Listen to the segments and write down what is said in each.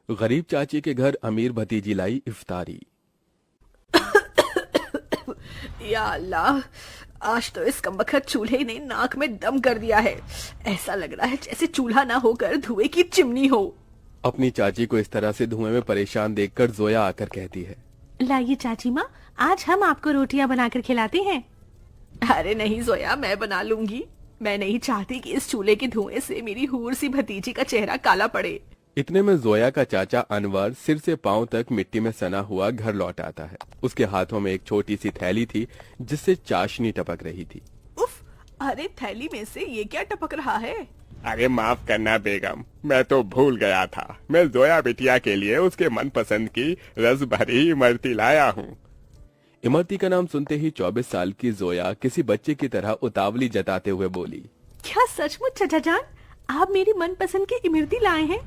गरीब चाची के घर अमीर भतीजी लाई इफ्तारी। या अल्लाह, आज तो इस कमबख्त चूल्हे ने नाक में दम कर दिया है। ऐसा लग रहा है जैसे चूल्हा ना होकर धुएं की चिमनी हो। अपनी चाची को इस तरह से धुएं में परेशान देखकर जोया आकर कहती है, लाइए चाची माँ, आज हम आपको रोटियां बनाकर खिलाते हैं। अरे नहीं जोया, मैं बना लूंगी। मैं नहीं चाहती कि इस चूल्हे के धुएं से मेरी हूर सी भतीजी का चेहरा काला पड़े। इतने में जोया का चाचा अनवर सिर से पांव तक मिट्टी में सना हुआ घर लौट आता है। उसके हाथों में एक छोटी सी थैली थी जिससे चाशनी टपक रही थी। उफ, अरे थैली में से ये क्या टपक रहा है? अरे माफ करना बेगम, मैं तो भूल गया था। मैं जोया बिटिया के लिए उसके मनपसंद की रस भरी इमरती लाया हूँ। इमरती का नाम सुनते ही 24 साल की जोया किसी बच्चे की तरह उतावली जताते हुए बोली, क्या सचमुच चाचा जान, आप मेरी मनपसंद की इमरती लाए हैं?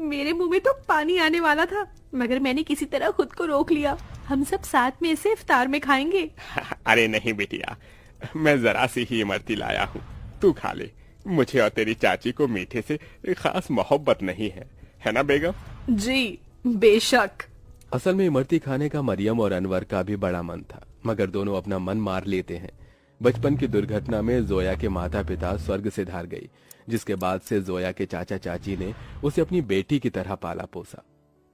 मेरे मुंह में तो पानी आने वाला था, मगर मैंने किसी तरह खुद को रोक लिया। हम सब साथ में इसे इफ्तार में खाएंगे। अरे नहीं बिटिया, मैं जरा सी ही इमरती लाया हूँ, तू खा ले। मुझे और तेरी चाची को मीठे से खास मोहब्बत नहीं है ना बेगम? जी बेशक। असल में इमरती खाने का मरियम और अनवर का भी बड़ा मन था, मगर दोनों अपना मन मार लेते हैं। बचपन की दुर्घटना में जोया के माता पिता स्वर्ग से धार गई, जिसके बाद से जोया के चाचा चाची ने उसे अपनी बेटी की तरह पाला पोसा।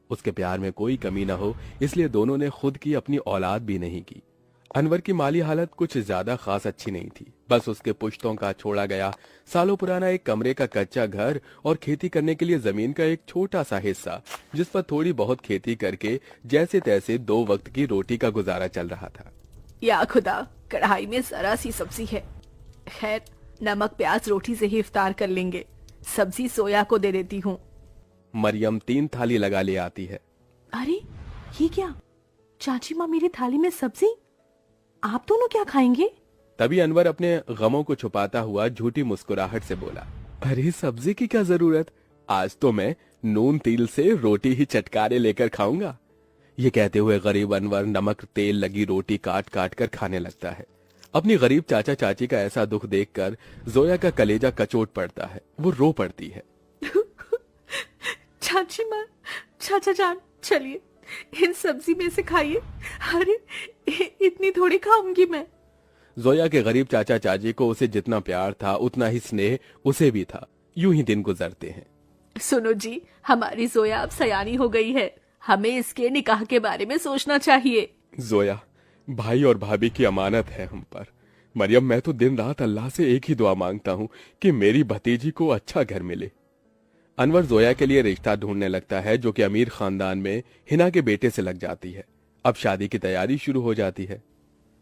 उसके प्यार में कोई कमी न हो, इसलिए दोनों ने खुद की अपनी औलाद भी नहीं की। अनवर की माली हालत कुछ ज्यादा खास अच्छी नहीं थी। बस उसके पुश्तों का छोड़ा गया सालों पुराना एक कमरे का कच्चा घर और खेती करने के लिए जमीन का एक छोटा सा हिस्सा, जिस पर थोड़ी बहुत खेती करके जैसे तैसे 2 वक्त की रोटी का गुजारा चल रहा था। या खुदा, कढ़ाई में जरा सी सब्जी है। खैर, नमक प्याज रोटी से ही इफ्तार कर लेंगे। सब्जी सोया को दे देती हूँ। मरियम 3 थाली लगा ले आती है। अरे ये क्या, चाची माँ मेरी थाली में सब्जी, आप दोनों क्या खाएंगे? तभी अनवर अपने गमों को छुपाता हुआ झूठी मुस्कुराहट से बोला, अरे सब्जी की क्या जरूरत, आज तो मैं नून तिल से रोटी ही चटकारे लेकर खाऊंगा। ये कहते हुए गरीब अनवर नमक तेल लगी रोटी काट काट कर खाने लगता है। अपनी गरीब चाचा चाची का ऐसा दुख देखकर जोया का कलेजा कचोट पड़ता है। वो रो पड़ती है। चाची माँ, चाचा जान, चलिए इन सब्जी में से खाइए। अरे इतनी थोड़ी खाऊंगी मैं। जोया के गरीब चाचा चाची को उसे जितना प्यार था उतना ही स्नेह उसे भी था। यूं ही दिन गुजरते हैं। सुनो जी, हमारी जोया अब सयानी हो गई है। हमें इसके निकाह के बारे में सोचना चाहिए। जोया, भाई और भाभी की अमानत है हम पर। मरियम, मैं तो दिन रात अल्लाह से एक ही दुआ मांगता हूँ कि मेरी भतीजी को अच्छा घर मिले। अनवर जोया के लिए रिश्ता ढूंढने लगता है, जो कि अमीर खानदान में हिना के बेटे से लग जाती है। अब शादी की तैयारी शुरू हो जाती है।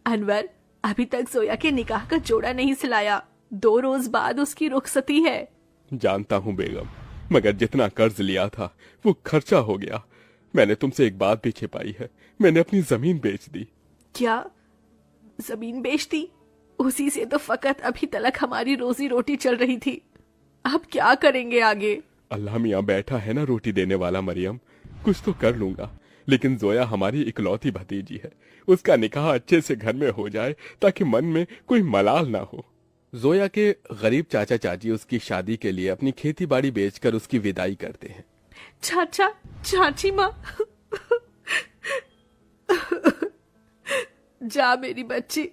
अनवर, अभी तक जोया के निकाह का जोड़ा नहीं सिलाया। 2 रोज बाद उसकी रुखसती है। जानता हूँ बेगम, मगर जितना कर्ज लिया था वो खर्चा हो गया। मैंने तुमसे एक बात भी छिपाई है, मैंने अपनी जमीन बेच दी। क्या जमीन बेच दी? उसी से तो फकत अभी तक हमारी रोजी रोटी चल रही थी। अब क्या करेंगे आगे? अल्लाह मियाँ बैठा है ना रोटी देने वाला। मरियम, कुछ तो कर लूंगा, लेकिन जोया हमारी इकलौती भतीजी है। उसका निकाह अच्छे से घर में हो जाए ताकि मन में कोई मलाल ना हो। जोया के गरीब चाचा चाची उसकी शादी के लिए अपनी खेती बाड़ी बेचकर उसकी विदाई करते हैं। चाचा चाची माँ, जा मेरी बच्ची,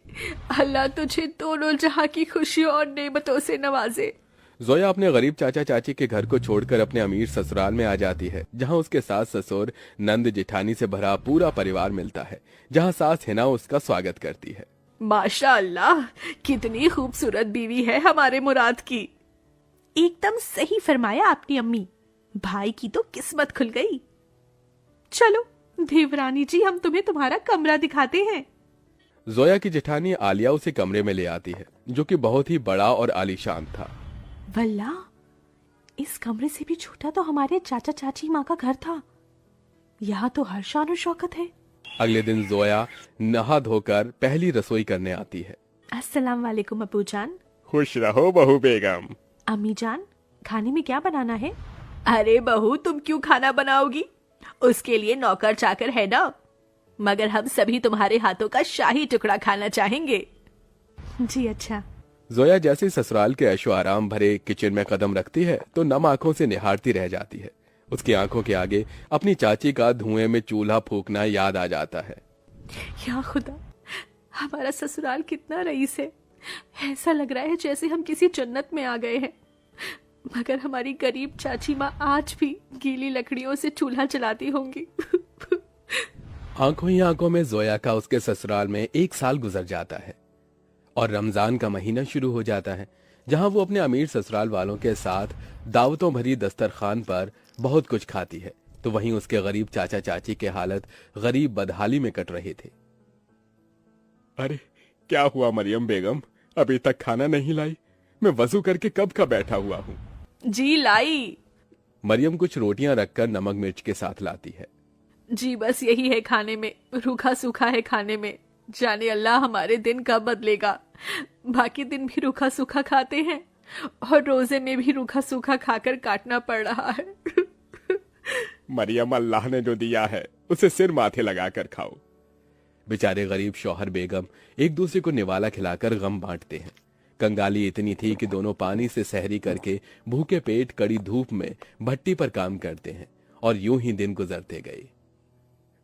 अल्लाह तुझे दोनों जहां की खुशियों और नेमतों से नवाजे। जोया अपने गरीब चाचा चाची के घर को छोड़कर अपने अमीर ससुराल में आ जाती है, जहां उसके सास ससुर नंद जेठानी से भरा पूरा परिवार मिलता है, जहां सास हिना उसका स्वागत करती है। माशा अल्लाह, कितनी खूबसूरत बीवी है हमारे मुराद की। एकदम सही फरमाया आपने अम्मी, भाई की तो किस्मत खुल गई। चलो देवरानी जी, हम तुम्हें तुम्हारा कमरा दिखाते हैं। जोया की जेठानी आलिया उसे कमरे में ले आती है, जो कि बहुत ही बड़ा और आलीशान था। वल्ला, इस कमरे से भी छोटा तो हमारे चाचा चाची माँ का घर था। यहाँ तो हर शान और शौकत है। अगले दिन जोया नहा धोकर पहली रसोई करने आती है। अस्सलाम वालेकुम अबू जान। खुश रहो बहू बेगम। अम्मी जान, खाने में क्या बनाना है? अरे बहू, तुम क्यों खाना बनाओगी? उसके लिए नौकर चाकर है ना। मगर हम सभी तुम्हारे हाथों का शाही टुकड़ा खाना चाहेंगे। जी अच्छा। जोया जैसे ससुराल के ऐशो आराम भरे किचन में कदम रखती है तो नम आंखों से निहारती रह जाती है। उसकी आंखों के आगे अपनी चाची का धुएं में चूल्हा फूकना याद आ जाता है। या खुदा, हमारा ससुराल कितना रईस है। ऐसा लग रहा है जैसे हम किसी जन्नत में आ गए हैं। मगर हमारी गरीब चाची माँ आज भी गीली लकड़ियों से चूल्हा जलाती होंगी। आंखों ही आंखों में जोया का उसके ससुराल में 1 साल गुजर जाता है और रमजान का महीना शुरू हो जाता है, जहां वो अपने अमीर ससुराल वालों के साथ दावतों भरी दस्तरखान पर बहुत कुछ खाती है, तो वहीं उसके गरीब चाचा चाची के हालत गरीब बदहाली में कट रहे थे। अरे क्या हुआ मरियम बेगम, अभी तक खाना नहीं लाई? मैं वजू करके कब का बैठा हुआ हूँ। जी लाई। मरियम कुछ रोटियां रखकर नमक मिर्च के साथ लाती है। जी बस यही है खाने में, रूखा सूखा है खाने में। जाने अल्लाह हमारे दिन कब बदलेगा। बाकी दिन भी रूखा सूखा खाते हैं और रोजे में भी रूखा सूखा खाकर काटना पड़ रहा है। मरियम, अल्लाह ने जो दिया है उसे सिर माथे लगाकर खाओ। बेचारे गरीब शौहर बेगम एक दूसरे को निवाला खिलाकर गम बांटते हैं। कंगाली इतनी थी कि दोनों पानी से सहरी करके भूखे पेट कड़ी धूप में भट्टी पर काम करते हैं और यूं ही दिन गुजरते गए।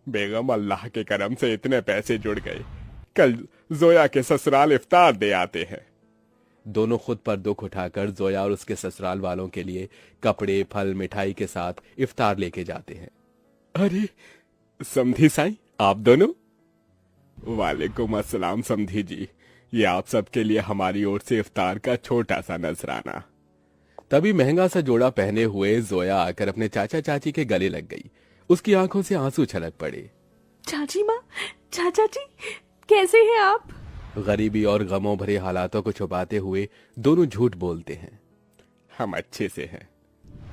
बेगम, अल्लाह के करम से इतने पैसे जुड़ गए, कल जोया के ससुराल इफ्तार दे आते हैं। दोनों खुद पर दुख उठाकर जोया और उसके ससुराल वालों के लिए कपड़े, फल, मिठाई के साथ इफ्तार लेके जाते हैं। अरे समधी साईं, आप दोनों? वालेकुम अस्सलाम समधी जी, ये आप सबके लिए हमारी ओर से इफ्तार का छोटा सा नजराना। तभी महंगा सा जोड़ा पहने हुए जोया आकर अपने चाचा चाची के गले लग गई। उसकी आंखों से आंसू छलक पड़े। चाची माँ, चाचा जी, कैसे हैं आप? गरीबी और गमों भरे हालातों को छुपाते हुए दोनों झूठ बोलते हैं। हम अच्छे से हैं।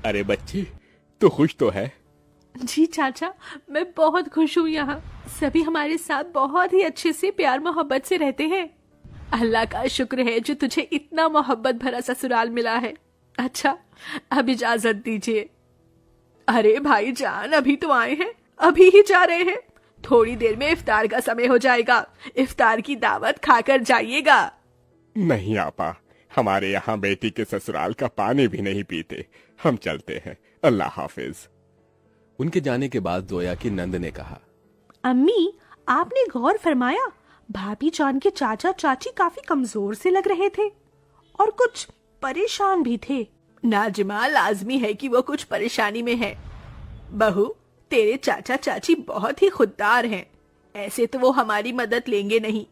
अरे बच्ची, तू खुश तो है? जी चाचा, मैं बहुत खुश हूँ। यहाँ सभी हमारे साथ बहुत ही अच्छे से प्यार मोहब्बत से रहते हैं। अल्लाह का शुक्र है जो तुझे इतना मोहब्बत भरा ससुराल मिला है। अच्छा, अब इजाजत दीजिए। अरे भाईजान, अभी तो आए हैं, अभी ही जा रहे हैं। थोड़ी देर में इफ्तार का समय हो जाएगा। इफ्तार की दावत खाकर जाइएगा। नहीं आपा, हमारे यहाँ बेटी के ससुराल का पानी भी नहीं पीते। हम चलते हैं, अल्लाह हाफिज। उनके जाने के बाद जोया की नंद ने कहा, अम्मी, आपने गौर फरमाया भाभी जान के चाचा चाची काफी कमजोर से लग रहे थे और कुछ परेशान भी थे। नाजिमा, लाजमी है कि वो कुछ परेशानी में है। बहू, तेरे चाचा चाची बहुत ही खुददार हैं। ऐसे तो वो हमारी मदद लेंगे नहीं।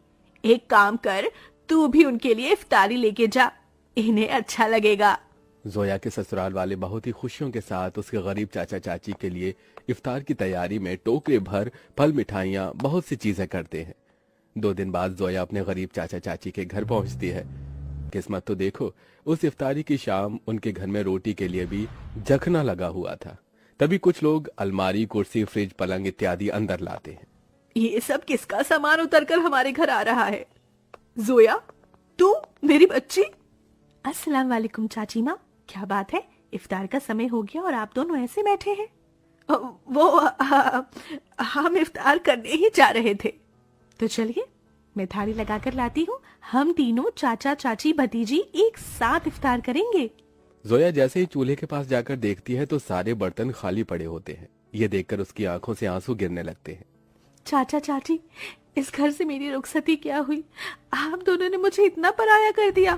एक काम कर, तू भी उनके लिए इफ्तारी लेके जा, इन्हें अच्छा लगेगा। जोया के ससुराल वाले बहुत ही खुशियों के साथ उसके गरीब चाचा चाची के लिए इफ्तार की तैयारी में टोकरे भर फल, मिठाइयाँ, बहुत सी चीजें करते हैं। 2 दिन बाद जोया अपने गरीब चाचा चाची के घर पहुंचती है। किस्मत तो देखो, उस इफ्तारी की शाम उनके घर में रोटी के लिए भी जखना लगा हुआ था। तभी कुछ लोग अलमारी, कुर्सी, फ्रिज, पलंग इत्यादि अंदर लाते हैं। ये सब किसका सामान उतरकर हमारे घर आ रहा है? जोया, तू मेरी बच्ची? अस्सलाम वालेकुम चाची माँ, क्या बात है? इफ्तार का समय हो गया और आप दोनों ऐसे बैठे हैं? हम इफ्तार करने ही जा रहे थे। तो चलिए, मैं थाली लगाकर लाती हूँ। हम तीनों चाचा चाची भतीजी एक साथ इफ्तार करेंगे। जोया जैसे ही चूल्हे के पास जाकर देखती है तो सारे बर्तन खाली पड़े होते हैं। ये देखकर उसकी आंखों से आंसू गिरने लगते हैं। चाचा चाची, इस घर से मेरी रुखसती क्या हुई? आप दोनों ने मुझे इतना पराया कर दिया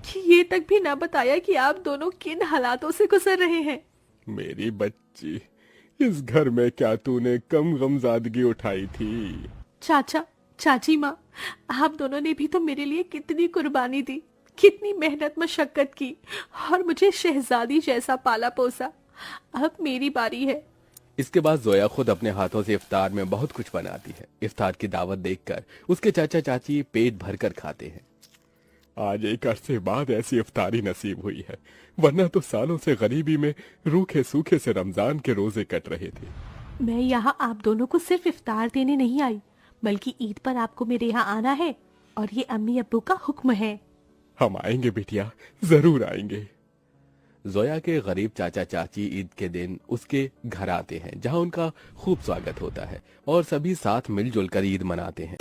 कि ये तक भी ना बताया कि आप दोनों किन हालातों से गुजर रहे हैं। मेरी बच्ची, इस घर में क्या तूने कम गमजादगी उठाई थी? चाचा चाची माँ, आप दोनों ने भी तो मेरे लिए कितनी कुर्बानी दी, कितनी मेहनत मशक्कत की और मुझे शहजादी जैसा पाला पोसा। अब मेरी बारी है। इसके बाद जोया खुद अपने हाथों से इफ्तार में बहुत कुछ बनाती है। इफ्तार की दावत देखकर उसके चाचा चाची पेट भरकर खाते हैं। आज एक अरसे बाद ऐसी इफ्तारी नसीब हुई है, वरना तो सालों से गरीबी में रूखे सूखे से रमजान के रोजे कट रहे थे। मैं यहाँ आप दोनों को सिर्फ इफ्तार देने नहीं आई, बल्कि ईद पर आपको मेरे यहाँ आना है और ये अम्मी अब्बू का हुक्म है। हम आएंगे बिटिया, जरूर आएंगे। जोया के गरीब चाचा चाची ईद के दिन उसके घर आते हैं, जहां उनका खूब स्वागत होता है और सभी साथ मिलजुल कर ईद मनाते हैं।